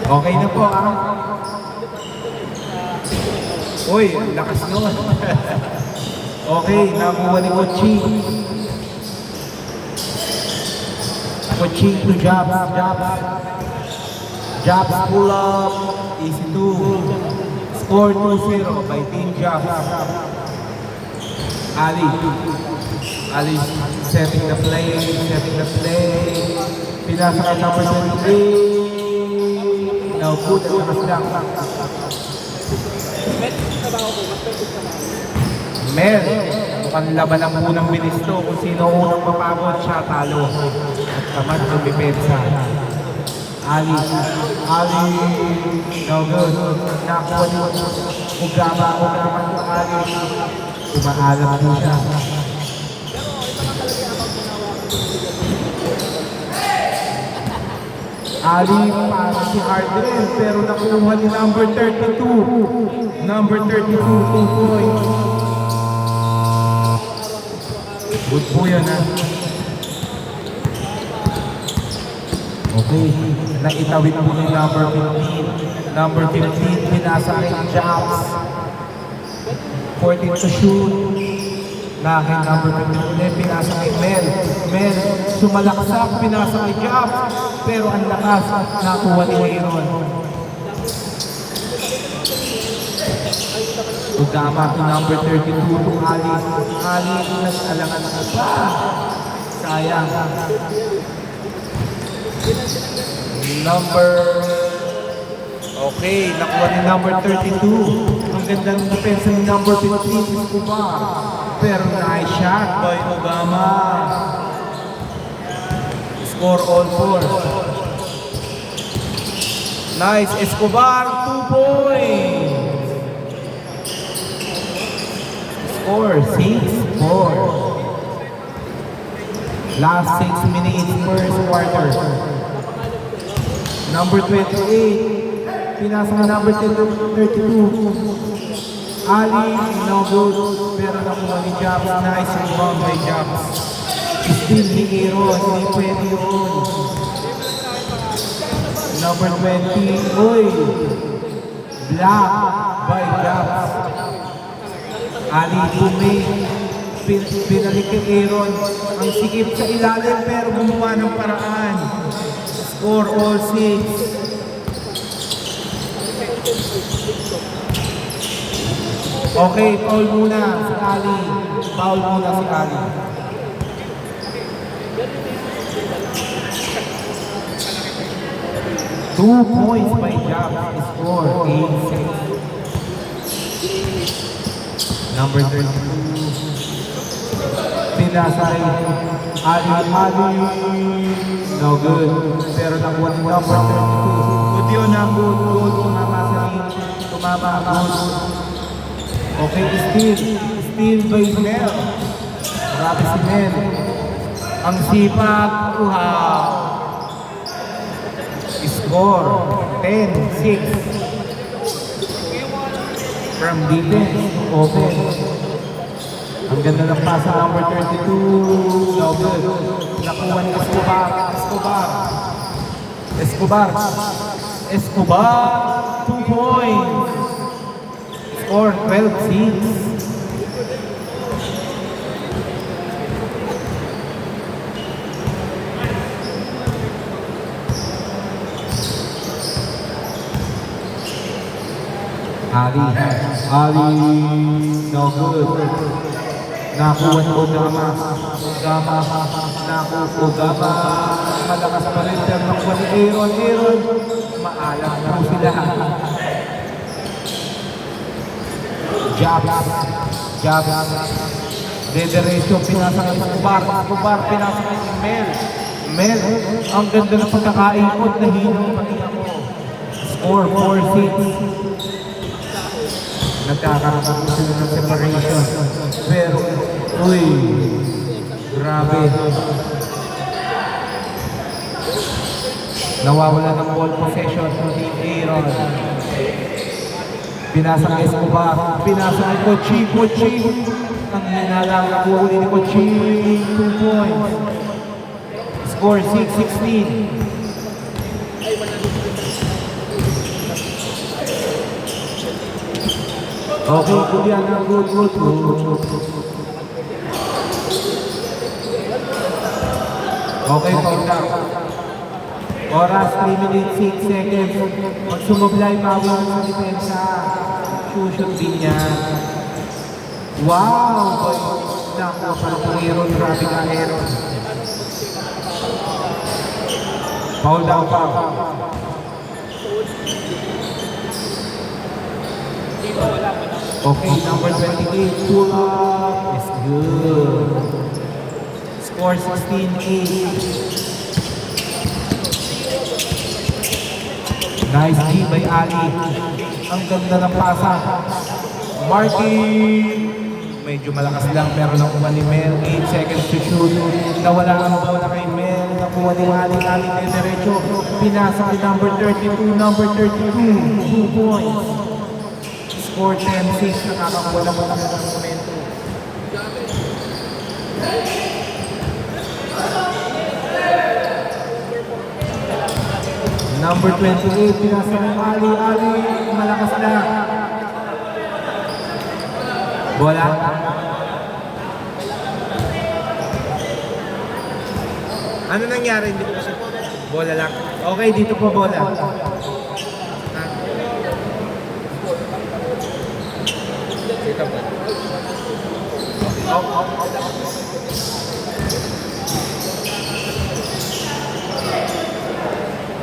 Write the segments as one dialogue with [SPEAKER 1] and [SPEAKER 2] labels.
[SPEAKER 1] Okay na po, ah. Uy, ang lakas nun. Okay, nakuha ni Kochi. Kochi to jabs, jabs. Jabs pull up, easy 2. Score 2-0 by Team Jabs. Ali. Ali setting the play, Pinasa kay number 23. Now good at the stack. Mel, mukhang laban ang unang bilis to. Kung sino unang mapagod siya, talo. At tamad ng depensa. Ali, no good. Nakuha niyo. Ugama ng Ali. Umaalam na siya. Ali para si Hardren, pero nakuha ni number 32. Number 32, 2 points. Good po yan, ha? Okay, naitawid po ni number 15. Number 15, pinasa kay Jabs. 14 to shoot. Na kay number 15, pinasa kay Mel. Mel, sumalaksak, pinasa kay Jabs. Pero ang lakas, nakuha ni Aaron. Ugama to number 32 to Ali. Ali, nag-alangan na pa. Sayang. Okay, nakuha ni number 32. Ang ganda ng depensa ni number 15, Escobar. Pero nice shot by Ugama. Score all 4. Nice, Escobar, 2 points. Score 6-4. Last 6 minutes, first quarter. Number 28, pinasa na number 32. Ali, no good, pero nakuha ni Jabs. Nice rebound by Jabs. Still ni Aaron, hindi pwede yun. Number 20, uy, block by Jabs. Ali, pinalik kay Aaron. Ang sikip sa ilalim pero gumawa ng paraan. Score all 6. Okay, foul muna si Ali. Foul muna si Ali. Two points by Jabs. Score 8-6. Number 32. Pinasa kay Ali. No good. Pero nakuha ni number 32. Good yun na good. Tumama sa rin. Tumama ang good. Okay, steal by Mel. Grabe si Mel. Ang sipag. Score 10-6. From defense. Open. Ang ganda ng pasa number 32. No good. Nakuha ni Escobar. 2 points. Score 12-6. Ali, no good. Nakuha ni Ugama. Ugama. Malakas pa rin. Pero nakuha ni Aaron. Maalam na sila. Jabs. Dederecho, pinasa kay Escobar, pinasa kay Mel. Ang ganda ng pagkakaikot na hinong pati ako. Score 4-6. Nagkakaroon sila ng separation. Pero, uy, grabe. Nawawala ng ball possession ni Aaron. Pinasa kay Escobar. Pinasa kay Kochi. Ang hinalang nakuhuli ni Kochi. 2 points. Score 6-16. Okay, Juliana, good. Okay, foul down. Oras, 3 minutes, 6 seconds. Pag sumublay, bawal sa depensa. Shoot din yan. Wow! Naku, parang Aaron, grabe ka, Aaron. Foul down pa. Okay, number 28, pull up. Is good. Score 16-8. Nice D by Ali. Ang ganda ng pasa. Marky. Medyo malakas lang pero nakuha ni Mel. 8 seconds to shoot. Nawala ang bola kay Mel. Nakuha ni Ali. Ali na diretso. Pinasa kay number 32. Number 32. 2 points. Score 10-6. Nakakakuha na mo ng momento. Number 28, pinasa ng Ali. Ali, malakas na. Bola. Ano nangyari? Hindi ko kasi. Bola lang. Okay, dito po bola. Dito po.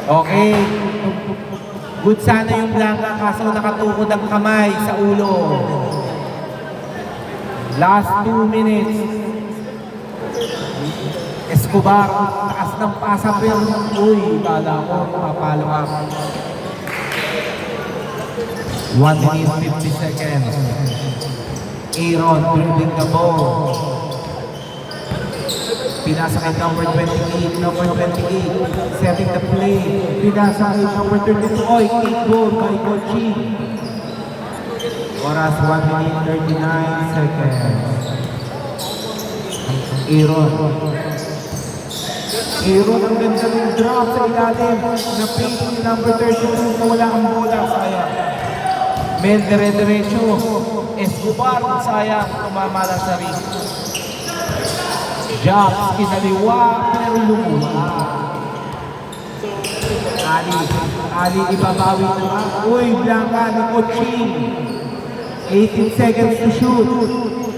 [SPEAKER 1] Okay. Good sana yung Blanca kaso nakatukod ang kamay sa ulo. Last 2 minutes. Escobar, taas ng pasa pero uy, bala ko, papalo ka. 1 minute 50 seconds. Aaron dribbling the ball. Pinasa kay number 28, number 28, setting the play. Pinasa kay number 32, oy, 8 goal by Kochi. Oras 1 minute 39 seconds. Aaron. Aaron ang ganda ng drop sa ilalim. Na-ping ni number 32 na wala ang bola, sayang. Mel dire-diretso. Escobar, sayang, tumama lang sa ring. Jobs, kinaliwa, pero lumuha. Ali, ibabawi na. Uy, Blanca ni Coaching. 18 seconds to shoot.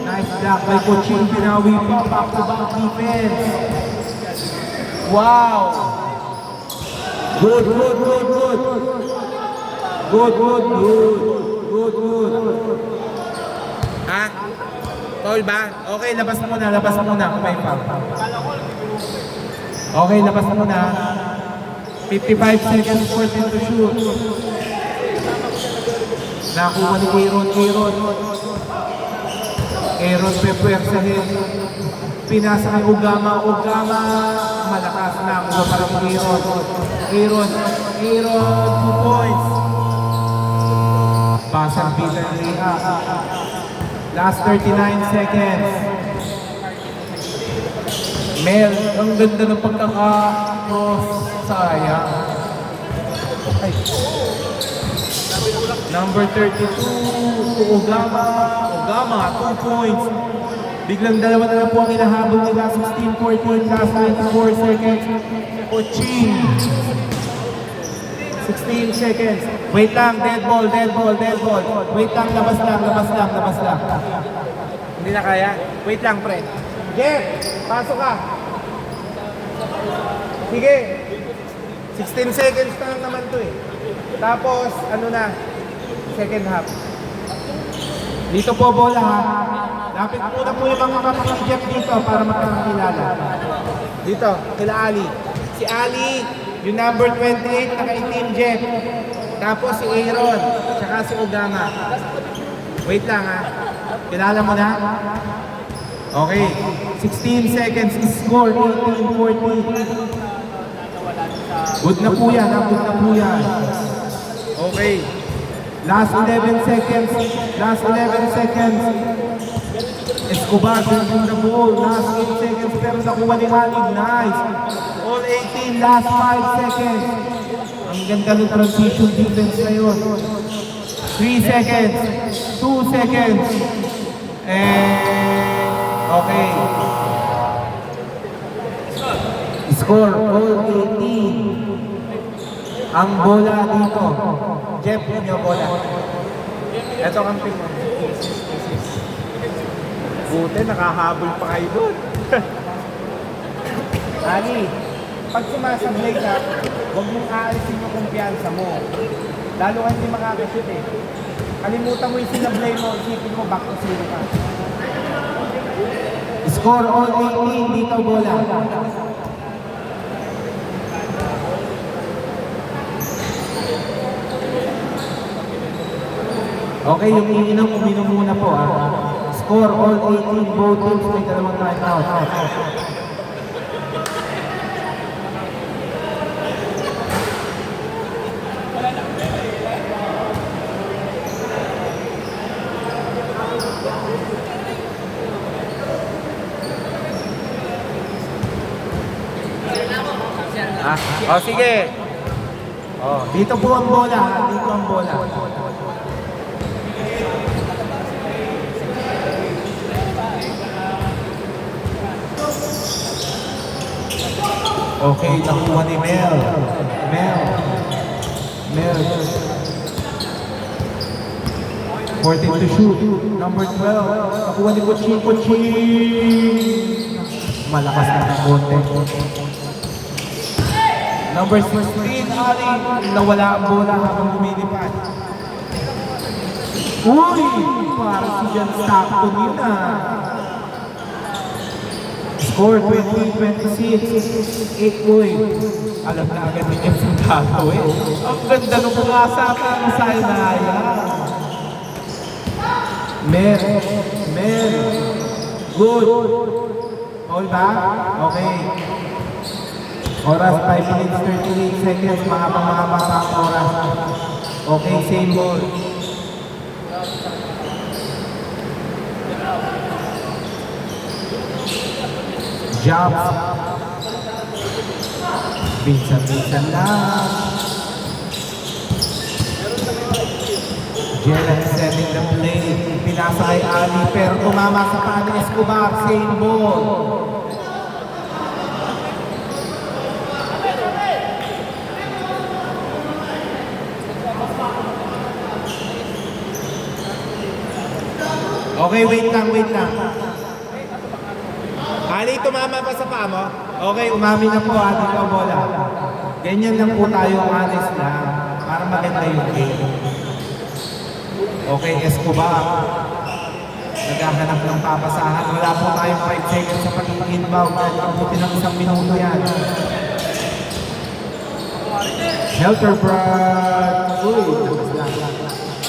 [SPEAKER 1] Nice block by Coaching. Pinawi pa, back-to-back defense. Wow! Good. Ha? Foul ba? Okay, labas muna. May foul. Okay, labas muna. 55 seconds, 14 to shoot. Nakuha ni Aaron pepuwersahin. Pinasa kay Ugama. Malakas na. Kuha para kay Aaron, 2 points. Pasang Peter Ria. Last 39 seconds. Mel, ang ganda ng pagkaka-cross. Sayang. Number 32 to Ugama. 2 points. Biglang dalawa na lang po ang inahabol nila. 16-14, last 24 seconds. Coaching. 16 seconds. Wait lang, dead ball. Wait lang, labas lang. Hindi na kaya? Wait lang, pre. Jeff, pasok ka. Sige. 16 seconds na lang naman to eh. Tapos, second half. Dito po bola ha. Lapit muna po yung mga kapatid Jeff dito para magkakakilala. Dito, kila Ali. Si Ali, yung number 28, naka-itim Jeff. Tapos si Aaron, tsaka si Ugama. Wait lang ha. Kilala mo na? Okay. 16 seconds, score 18-14. Good na po yan. Okay. Last 11 seconds. Escobar, dribbling the ball. Last 8 seconds, pero nakuha ni Halig. Nice. All 18, last 5 seconds. Ang ganda ng transition defense na yun. 3 seconds. 2 seconds. And okay. Score, all 18. Ang bola dito. Jeff, yun yung bola. Ito ang ping mo. Buti, nakahabol pa kayo doon. Ali, pag sumasablay ka, huwag mong aalisin yung kumpiyansa mo. Lalo ka hindi makakashoot eh. Kalimutan mo yung sinablay mo, isipin mo back to zero ka. Score all 18 dito bola. Okay, yung uminom muna po Score all 18, both teams may dalawang timeout. Sige. Dito po ang bola, dito ang bola. Okay, nakuha ni Mel. Mel. 14 to shoot. Number 12. Nakuha ni Kuchi. Malakas na konti. Number 16, Ali. Nawala ang bola habang lumilipad. Uy! Parang si Jan Stockton yun Score 20-26. 8 point. Alam na agad ni Jeff Santato eh. Ang ganda nung pumasa para sa Inaya. Mer. Good. All back? Okay. Oras 5 minutes 38 seconds. Mahaba ang oras. Okay, same ball. Jobs. Minsan lang. Jelen setting the play. Pinasa kay Ali pero tumama sa paa ni Escobar. Same ball. Okay, wait lang. Ali, tumama pa sa paa mo? Okay, umami na po ating bola. Ganyan lang po tayo, honest lang. Para maganda yung game. Okay, Escobar. Naghahanap ng papasahan. Wala po tayong 5 seconds sa pag-inbound. Abutin ng 1 minuto yan. Shelter Brad. Uy,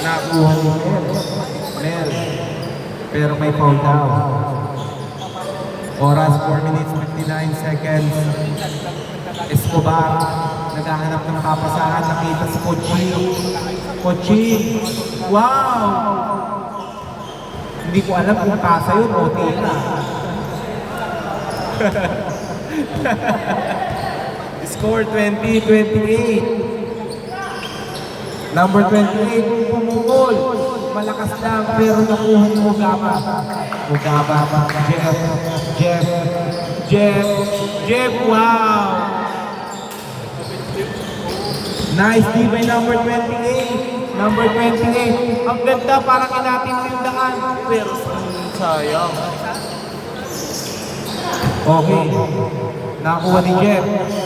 [SPEAKER 1] nakuha ni Mel. Pero may foul down. Oras 4 minutes 59 seconds. Escobar. Naghahanap ng papasahan. Nakita si Kochi. Wow! Hindi ko alam kung kasa yun o tila. Score 20-28. Number 28, pumukol. Malakas lang pero nakuha ni Ugaba. Jeff, wow! Nice D by number 28. Number 28. Ang ganda, parang inating yung daan. Pero sayang. Okay. Nakuha ni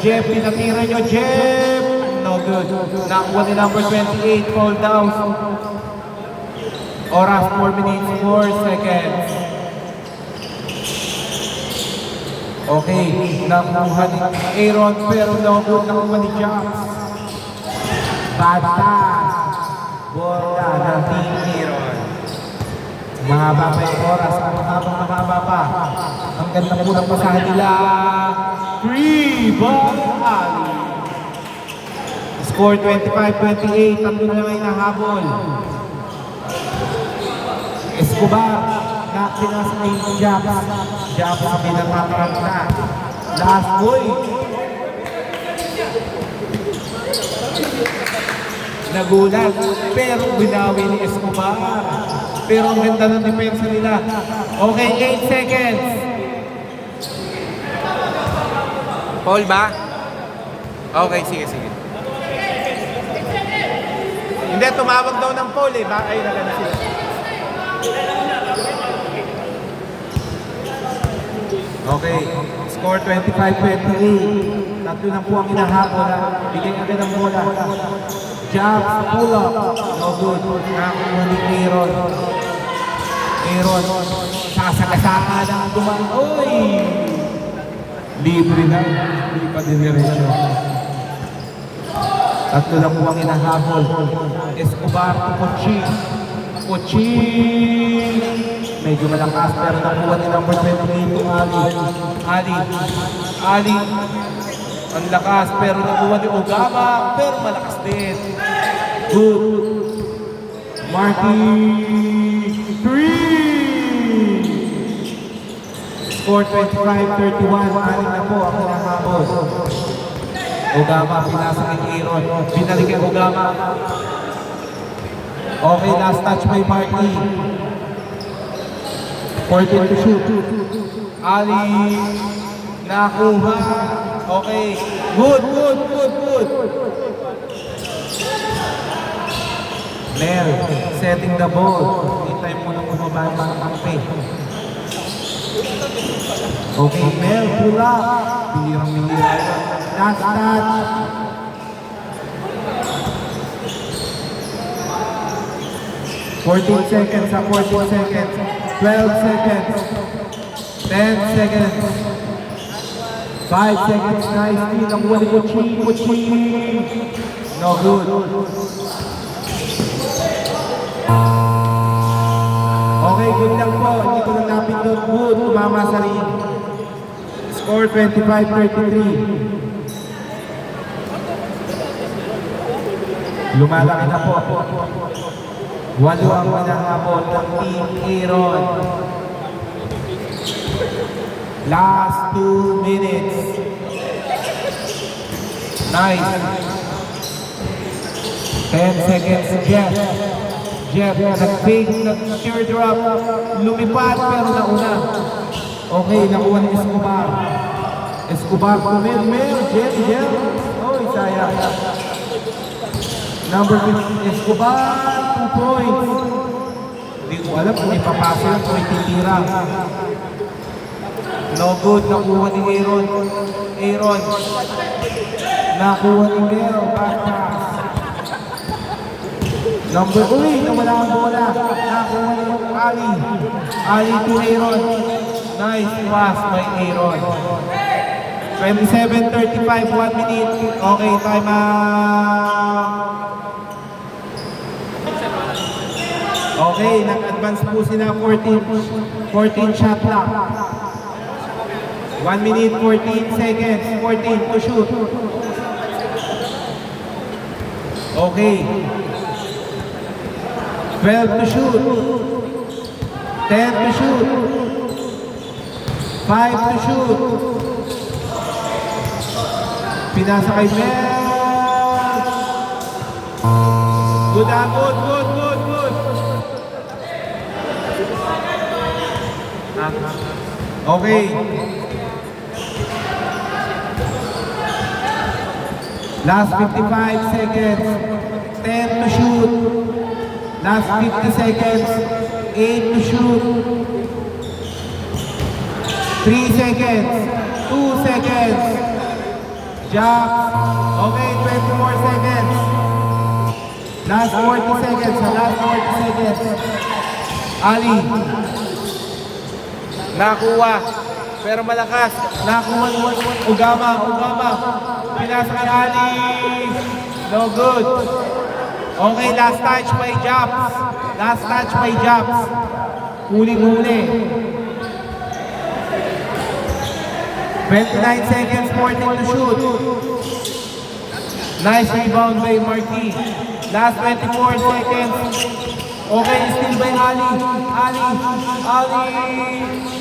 [SPEAKER 1] Jeff, pinatira nyo, Jeff! No good. Nakuha ni number 28, fall down. Oras 4 minutes 4 seconds. Okay, nakuha ni Aaron pero no good. Nakuha ni Jobs. Bad pass. Bola ng Team Aaron. Mahaba pa yung oras. Mahaba pa. Ang ganda po ng pasahan nila. 3 ball Ali. Score 25-28. Tatlo na lang ay nahabol. Escobar. Nakinas na yung Jobs. Jobs ang pinatatarang na. Last boy. Nagulat. Pero binawi ni Escobar. Pero ang ganda ng depensa nila. Okay, 8 seconds.
[SPEAKER 2] Paul ba? Okay, sige. Hindi, tumawag daw ng Paul eh. Ay, nagano sila.
[SPEAKER 1] Okay, score 25-28. Tatlo na po ang hinahabol. Bigay agad ang bola. Jabs, pull up. No good. Nakakuha ni Aaron. Aaron, sasagasaka na ang duman. Uy! Libre na. Hindi pa diniresyo. Tatlo na po ang hinahabol. Escobar to Cochin. Cochin! Medyo malakas pero nakuha ni number 28 to Ali. Ang lakas pero nakuha ni Ogama pero malakas din. Good. Marky 3. Score 25-31. Aling na po ang hinahabol. Ogama pinasa kay Aaron. Binalik kay Ogama. Okay, last touch by Marky. 14 to shoot. Ali nakuha. Okay. Good. Mel setting the ball. Hintay mo na bumaba yung mga kampi. Okay, Mel, pull up. Bilirang-bilira. Last touch. Fourteen seconds. 12 seconds. 10 seconds. 5 seconds. Nice steal. Nakuha ni Cochin. No good. Okay, good lang po. Hindi ko lang napindot. Good. Tumama sa ring. Score 25-33. Lumalaki na po. Walo ang manahabol ng Team Aaron. Last 2 minutes. Nice. 10 seconds. Jeff, nag-fake, nag-teardrop. Lumipad pero nauna. Okay, nakuha ni Escobar. Escobar, Jeff. Oh, sayang. Number 15, Escobar, 2 points. Hindi ko alam kung ipapasa o ititira. No good, nakuha ni Aaron. Nakuha ni Mel, back pass. Number 3, nawala ang bola. Nakuha ni Ali to Aaron. Nice pass by Aaron. 27-35, 1 minute. Okay, time out. Okay, nag-advance po sila 14 shot clock. 1 minute, 14 seconds, 14 to shoot. Okay. 12 to shoot. 10 to shoot. 5 to shoot. Pinasa kay Mel. Good. Okay. Last 55 seconds. 10 to shoot. Last 50 seconds. 8 to shoot. 3 seconds. 2 seconds. Jack. Okay, 24 seconds. Last 40 seconds. Last 40 seconds. Ali.
[SPEAKER 2] Nakuha. Pero malakas.
[SPEAKER 1] Nakuha ni Ogama. Pinasa kay Ali. No good. Okay, last touch by Japs. Huli. 29 seconds, 14 to shoot. Nice rebound by Marky. Last 24 seconds. Okay, still by Ali.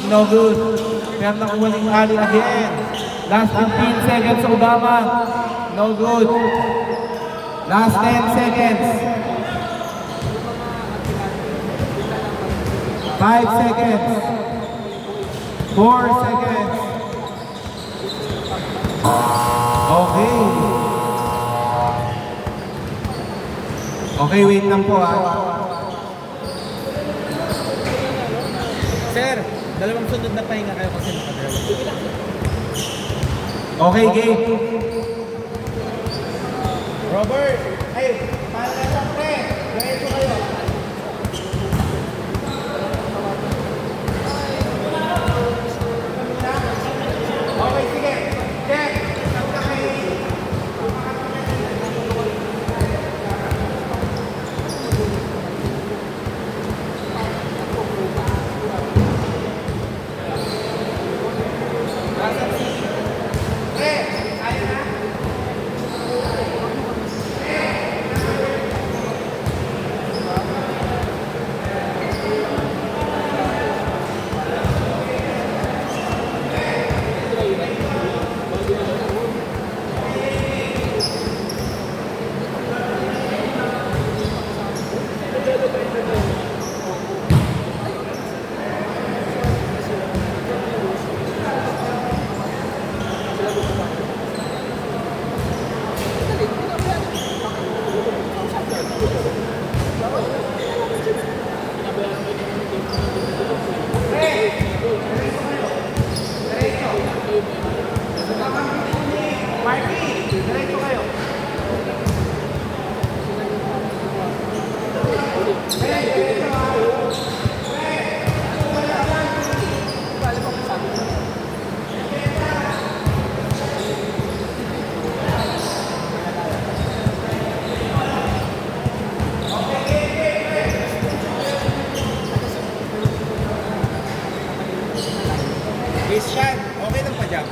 [SPEAKER 1] No good. Pero nakuha ni Ali again. Last 15 seconds, Ogama. No good. Last 10 seconds. 5 seconds. 4 seconds. Okay. Okay, wait lang po
[SPEAKER 2] Sir, dalawang sunod na pahinga kayo kasi nakadalawa.
[SPEAKER 1] Okay, game.
[SPEAKER 2] Robert! Ay, paano na sa pre? Ganito kayo. Okay, sige. Check! Saan ka kayo? Marky, diretso kayo. Christian, okay lang pa dyan.